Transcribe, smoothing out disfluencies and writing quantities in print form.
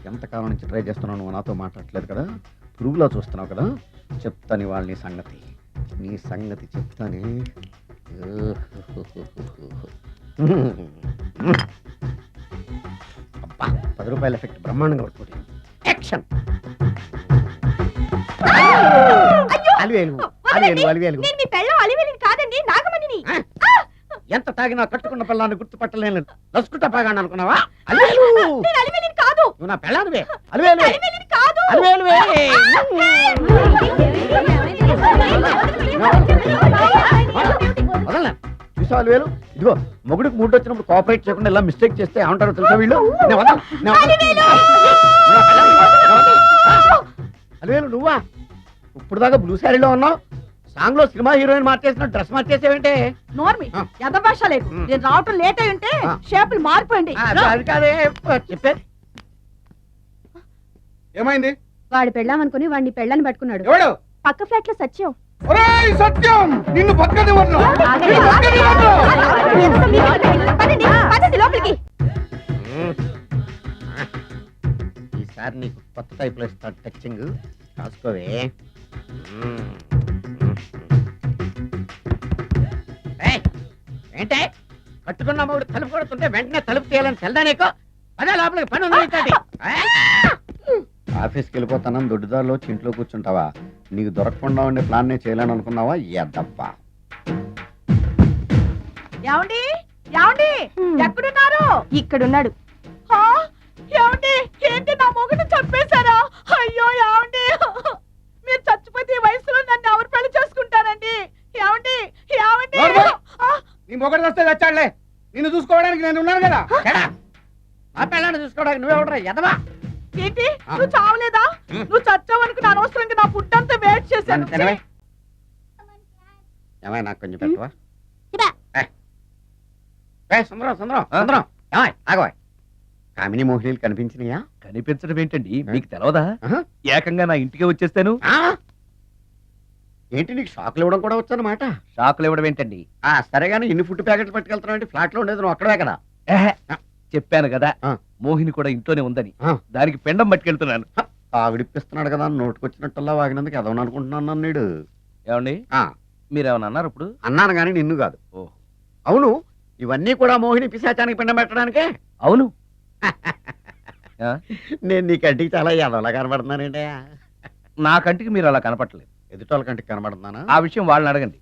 ఎంతకాలం నుంచి ట్రై చేస్తున్నావు, నువ్వు నాతో మాట్లాడట్లేదు కదా, పురుగులో చూస్తున్నావు కదా, చెప్తాను ఇవాళ నీ సంగతి చెప్తానే. అబ్బా, 10 రూపాయల ఎఫెక్ట్ బ్రహ్మాండంగా పడుతుంది. యాక్షన్. అలివేలు ఎంత తాగినా కట్టుకున్న పిల్లాన్ని గుర్తుపట్టలేను. లసుకుంటా బాగా అనుకున్నావా? అలివేలు నువ్వు నా పిల్లానివే. అలివేలు వదలనా? చూసావు అలివేలు, ఇదిగో మొగుడికి మూడు వచ్చినప్పుడు కోఆపరేట్ చేయకుండా ఇలా మిస్టేక్ చేస్తే ఏమంటారో తెలుసా వీళ్ళు? అలివేలు నువ్వా? ఇప్పుడు దాకా బ్లూ శారీలో ఉన్నావు, సాంగ్ లో సినిమా హీరోయిన్ మార్చేసిన డ్రెస్ మార్చేసేవంటే? నోర్మి భాష లేదు. నేను రావటం లేట్ అయి ఉంటే షేపులు మారిపోయింది. అది కాదే చెప్పేది. ఏమైంది? వాడు పెళ్ళామనుకుని వాడిని పెళ్ళని పట్టుకున్నాడు. ఎవడు? పక్క ఫ్లాట్ లో సత్యం. ఒరేయ్ సత్యం, నిన్ను బతకనివ్వను. లోపలికి. ఈసారి నీకు కొత్త టైప్ లో ఇస్తాడు టచింగ్, కాసుకోవే. ఏంటే కట్టుకున్న మూడు తలుపు కొడుతుంటే వెంటనే తలుపు తీయాలని తెల్దా నీకు? అదే లోపలికి పని ఉంది. ఆఫీస్కి వెళ్ళిపోతానని దొడ్డుదారిలో ఇంట్లో కూర్చుంటావా? నీకు దొరకకుండా ఉండే ప్లాన్ నే చేయాలని అనుకున్నావా? ఎద్దబ్బా. ఏమండి ఎక్కడున్నారు? ఇక్కడున్నాడు. ఏమండి ఏంటి నా మొగుడు చంపేశారా? అయ్యో ఏమండి, మీరు చచ్చిపోతే ఈ వయసులో నన్ను ఎవరు పెళ్లి చేసుకుంటారండి? ఏమండి నీ మొగడు వస్తే చచ్చాడులే, నిన్ను చూసుకోవడానికి నేను ఉన్నాను కదా. ఆ పిల్లాన్ని చూసుకోవడానికి నువ్వెవడరా ఎదవా? ఏంటి నువ్వు చావలేదా? నువ్వు చచ్చావనుకుని అనవసరంగా నా ఫుడ్ అంతా వేస్ట్ చేశాను. ఏమై నాకు కొంచెం పెట్టవా? సుందరం ఆగవా. కామిని మోహినీలు కనిపించినాయా? కనిపించడం ఏంటండి, మీకు తెలవదా? ఏకంగా నా ఇంటికి వచ్చేస్తాను. ఏంటి నీకు షాకులు ఇవ్వడం కూడా వచ్చానమాట? షాకులు ఇవ్వడం ఏంటండి? సరేగాని ఇన్ని ఫుడ్ ప్యాకెట్లు పట్టుకెళ్తున్నావు? ఫ్లాట్ లో ఉండేది నువ్వు అక్కడే కదా. చెప్పాను కదా, మోహిని కూడా ఇంట్లోనే ఉందని. దానికి పెండం పట్టుకెళ్తున్నాను. ఆవిడిప్పిస్తున్నాడు కదా, నోటుకొచ్చినట్టల్లా వాగినందుకు ఎదవని అనుకుంటున్నాను నీడు. ఏమండి మీరేమన్నా అన్నారు ఇప్పుడు? అన్నాను గాని నిన్ను కాదు. అవును, ఇవన్నీ కూడా మోహిని పిశాచానికి పిండం పెట్టడానికే? అవును. నేను నీ కంటికి చాలా ఎదవలా కనబడుతున్నానండి. నా కంటికి మీరు అలా కనపడలేదు. ఎదుటోళ్ళ కంటికి కనబడుతున్నానా? ఆ విషయం వాళ్ళని అడగండి.